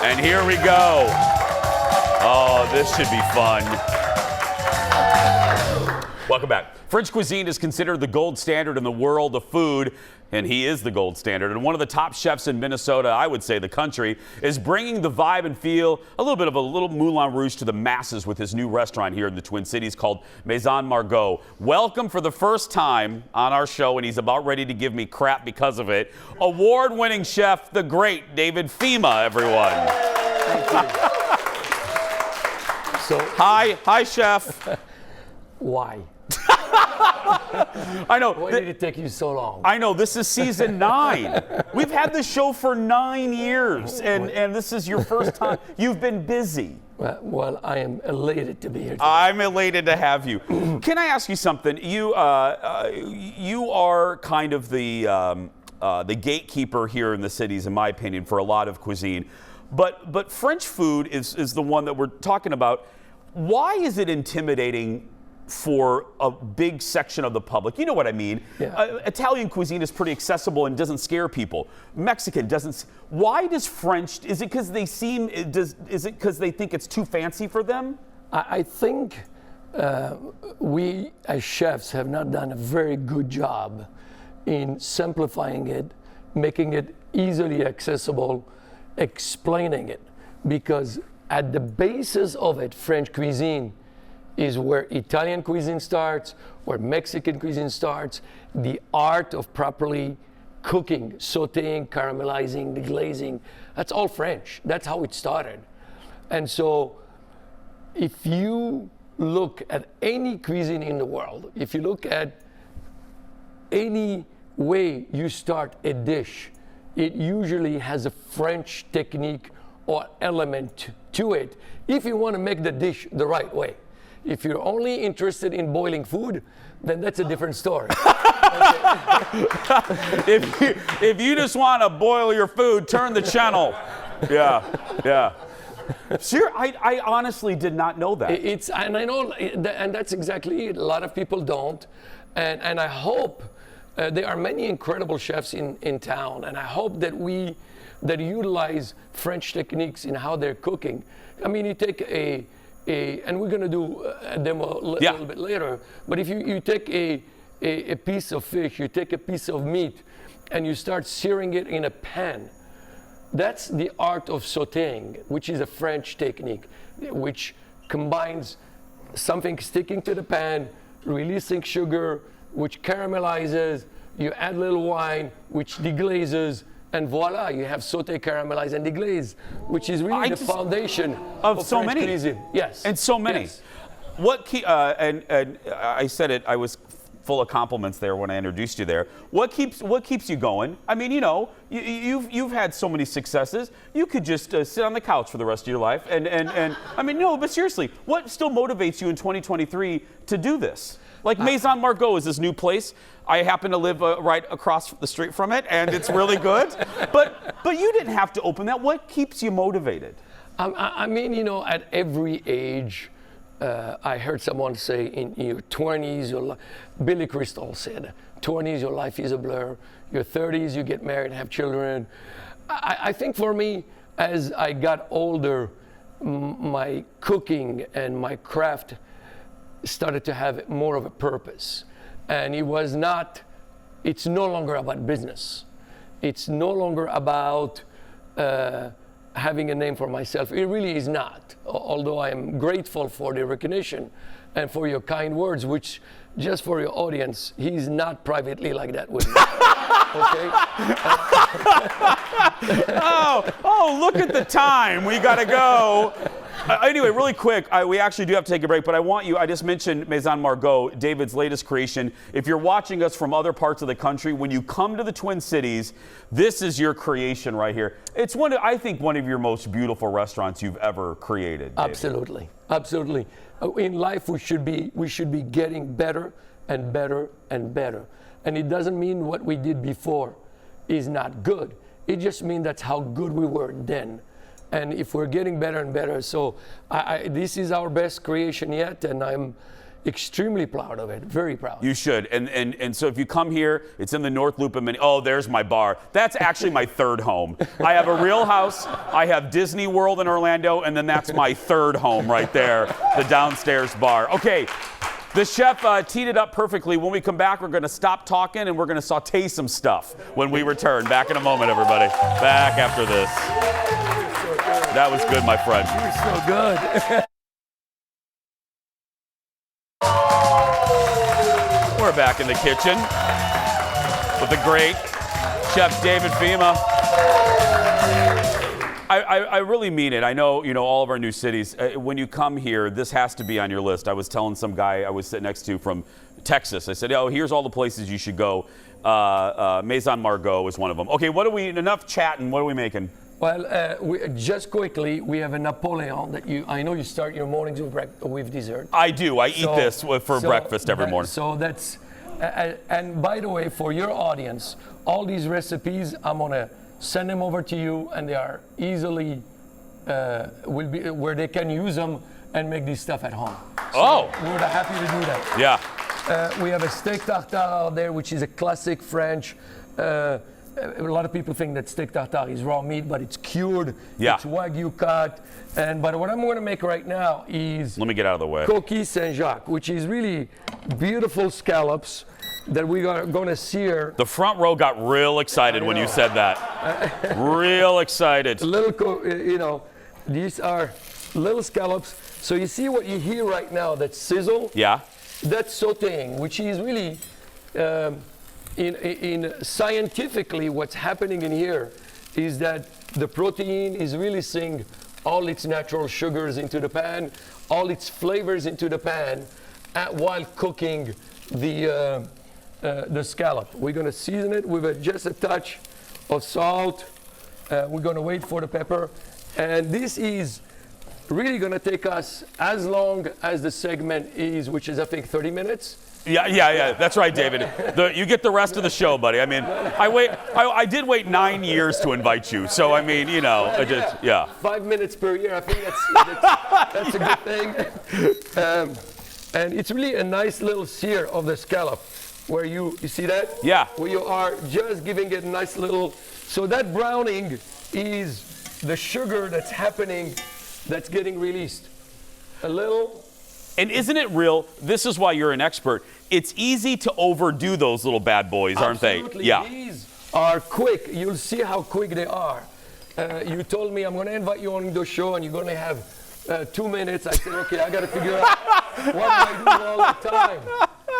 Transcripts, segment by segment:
And here we go. Oh, this should be fun. Welcome back. French cuisine is considered the gold standard in the world of food, and he is the gold standard. And one of the top chefs in Minnesota, I would say the country, is bringing the vibe and feel, a little Moulin Rouge to the masses with his new restaurant here in the Twin Cities called Maison Margaux. Welcome for the first time on our show, and he's about ready to give me crap because of it, award-winning chef, the great David Fhima, everyone. Thank you. So, hi, chef. Why? I know. Why did it take you so long? I know. This is season 9. We've had this show for 9 years, and this is your first time. You've been busy. Well, I am elated to be here today. I'm elated to have you. Can I ask you something? You are kind of the gatekeeper here in the cities, in my opinion, for a lot of cuisine. But French food is the one that we're talking about. Why is it intimidating for a big section of the public? You know what I mean. Yeah. Italian cuisine is pretty accessible and doesn't scare people. Mexican doesn't. Why does French? Is it because they seem? Is it because they think it's too fancy for them? I think we as chefs have not done a very good job in simplifying it, making it easily accessible, explaining it, because at the basis of it, French cuisine is where Italian cuisine starts, where Mexican cuisine starts, the art of properly cooking, sauteing, caramelizing, deglazing. That's all French. That's how it started. And so if you look at any cuisine in the world, if you look at any way you start a dish, it usually has a French technique or element to it if you want to make the dish the right way. If you're only interested in boiling food, then that's a different story. if you just want to boil your food, turn the channel. Yeah. Sure, I honestly did not know that. And I know, and that's exactly it. A lot of people don't. And I hope there are many incredible chefs in town, and I hope that that utilize French techniques in how they're cooking. I mean, you take and we're going to do a demo a little bit later, but if you take a piece of fish, you take a piece of meat, and you start searing it in a pan, that's the art of sautéing, which is a French technique, which combines something sticking to the pan, releasing sugar, which caramelizes, you add a little wine, which deglazes, and voila, you have sauté, caramelize, and deglaze, which is really the foundation of so French many cuisine. Yes. And so many. Yes. And I said it, I was full of compliments there when I introduced you there. What keeps you going? I mean, you know, you've had so many successes. You could just sit on the couch for the rest of your life. And I mean, no, but seriously, what still motivates you in 2023 to do this? Like Maison Margaux is this new place. I happen to live right across the street from it, and it's really good. But you didn't have to open that. What keeps you motivated? I mean, you know, at every age, I heard someone say in your 20s, Billy Crystal said, 20s, your life is a blur. Your 30s, you get married and have children. I think for me, as I got older, my cooking and my craft started to have more of a purpose. And it's no longer about business. It's no longer about having a name for myself. It really is not, although I am grateful for the recognition and for your kind words, which, just for your audience, he's not privately like that with me. Okay? Oh, look at the time. We got to go. Anyway, really quick, we actually do have to take a break, but I just mentioned Maison Margaux, David's latest creation. If you're watching us from other parts of the country, when you come to the Twin Cities, this is your creation right here. It's I think one of your most beautiful restaurants you've ever created, David. Absolutely, absolutely. In life, we should be getting better and better and better. And it doesn't mean what we did before is not good. It just means that's how good we were then. And if we're getting better and better, so this is our best creation yet, and I'm extremely proud of it, very proud. You should. And so if you come here, it's in the North Loop of Minneapolis. Oh, there's my bar. That's actually my third home. I have a real house. I have Disney World in Orlando, and then that's my third home right there, the downstairs bar. Okay. The chef teed it up perfectly. When we come back, we're going to stop talking and we're going to saute some stuff when we return. Back in a moment, everybody. Back after this. That was good, my friend. You're so good. We're back in the kitchen with the great Chef David Fhima. I really mean it. I know, all of our new cities. When you come here, this has to be on your list. I was telling some guy I was sitting next to from Texas. I said, oh, here's all the places you should go. Maison Margaux is one of them. Okay, enough chatting. What are we making? Well, just quickly, we have a Napoleon that I know you start your mornings with dessert. I do. I eat this for breakfast every morning. So that's, and by the way, for your audience, all these recipes, I'm going to send them over to you, and they are easily, will be where they can use them and make this stuff at home. So we're happy to do that. Yeah. We have a steak tartare out there, which is a classic French. A lot of people think that steak tartare is raw meat, but it's cured. Yeah. It's Wagyu cut. But what I'm going to make right now is let me get out of the way. Coquille Saint-Jacques, which is really beautiful scallops that we are going to sear. The front row got real excited when you said that. Real excited. These are little scallops. So you see what you hear right now, that sizzle? Yeah. That's sautéing, which is really, in scientifically, what's happening in here is that the protein is releasing all its natural sugars into the pan, all its flavors into the pan, while cooking the scallop. We're going to season it with just a touch of salt. We're going to wait for the pepper. And this is really going to take us as long as the segment is, which is, I think, 30 minutes. Yeah. That's right, David. You get the rest of the show, buddy. I mean, I did wait 9 years to invite you. So, I mean, yeah. 5 minutes per year. I think that's a good thing. And it's really a nice little sear of the scallop. Where you see that? Yeah. Where you are just giving it a nice little, so that browning is the sugar that's happening, that's getting released. A little. And isn't it real? This is why you're an expert. It's easy to overdo those little bad boys, aren't Absolutely. they? Yeah. These are quick. You'll see how quick they are. You told me I'm going to invite you on the show and you're going to have 2 minutes. I said, okay, I got to figure out what I do all the time.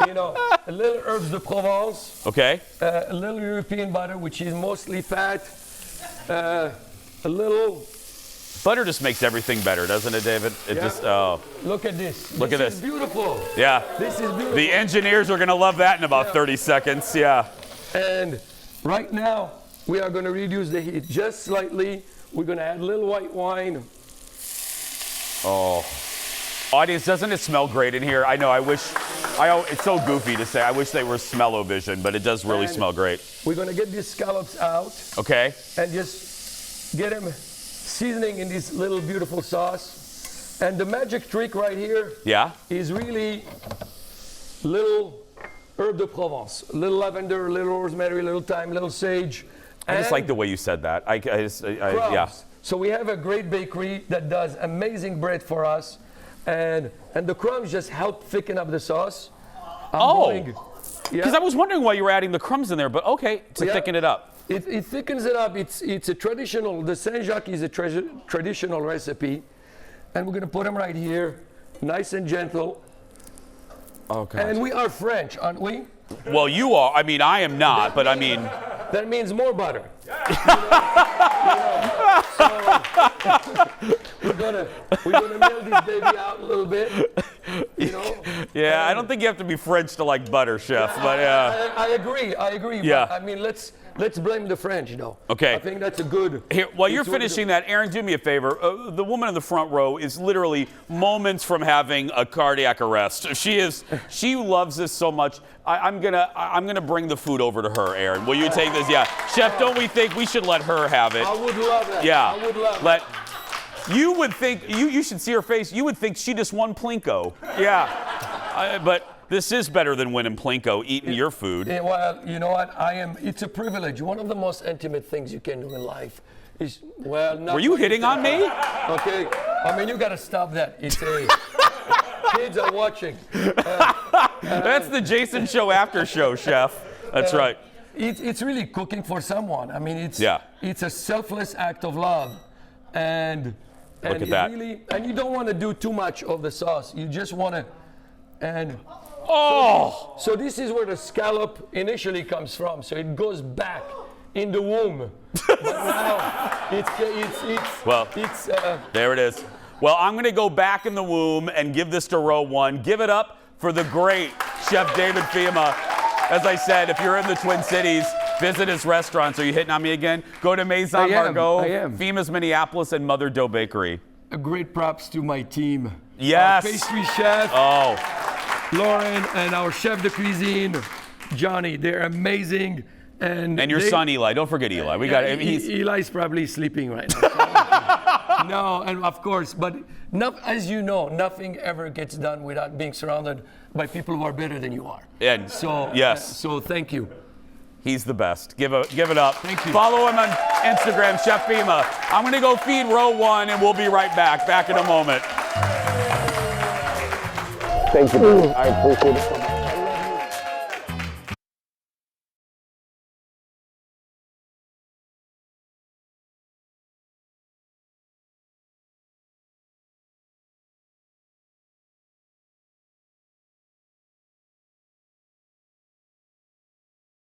A little herbs de Provence. Okay. A little European butter, which is mostly fat. A little. Butter just makes everything better, doesn't it, David? Look at this. Look at this. This is beautiful. Yeah. This is beautiful. The engineers are going to love that in about 30 seconds. Yeah. And right now, we are going to reduce the heat just slightly. We're going to add a little white wine. Oh. Audience, doesn't it smell great in here? I know, it's so goofy to say. I wish they were smell-o-vision, but it does really smell great. We're going to get these scallops out. Okay. And just get them seasoning in this little beautiful sauce. And the magic trick right here is really little herb de Provence, little lavender, little rosemary, little thyme, little sage. I just like the way you said that. Yeah. So we have a great bakery that does amazing bread for us. And the crumbs just help thicken up the sauce. Because I was wondering why you were adding the crumbs in there, but okay, to thicken it up. It thickens it up. It's a traditional, the Saint-Jacques is a traditional recipe. And we're going to put them right here, nice and gentle. Okay. And we are French, aren't we? Well, you are. I mean, I am not, but I mean. That means more butter. We're gonna mill this baby out a little bit, Yeah, I don't think you have to be French to like butter, chef. But yeah. I agree. Yeah. But, I mean, let's blame the French, Okay. I think that's a good. Here, while you're finishing that, Aaron, do me a favor. The woman in the front row is literally moments from having a cardiac arrest. She loves this so much. I'm gonna bring the food over to her, Aaron. Will you take this? Yeah, chef. Don't we think we should let her have it? I would love it. Yeah. I would love it. You would think, you should see her face, you would think she just won Plinko. Yeah. But this is better than winning Plinko, eating your food. Yeah, well, you know what? It's a privilege. One of the most intimate things you can do in life is, well, not Were you what hitting on me? Okay. I mean, you got to stop that. It's a kids are watching. That's the Jason Show after show, Chef. That's right. It's really cooking for someone. I mean, it's a selfless act of love, and Look at that. Really, and you don't want to do too much of the sauce. You just want to, and oh, so this is where the scallop initially comes from. So it goes back in the womb. But now it's there it is. Well, I'm going to go back in the womb and give this to row one. Give it up for the great Chef David Fhima. As I said, if you're in the Twin Cities, visit his restaurants. Are you hitting on me again? Go to Maison Margaux, I am. Fhima's Minneapolis, and Mother Dough Bakery. A great props to my team. Yes. Our pastry chef, Lauren, and our chef de cuisine, Johnny. They're amazing. And your son Eli. Don't forget Eli. Eli's probably sleeping right now. No, and of course, but as you know, nothing ever gets done without being surrounded by people who are better than you are. And so, yes. So thank you. He's the best. Give it up. Thank you. Follow him on Instagram, Chef Fhima. I'm going to go feed row one, and we'll be right back. Back in a moment. Thank you. I appreciate it so much.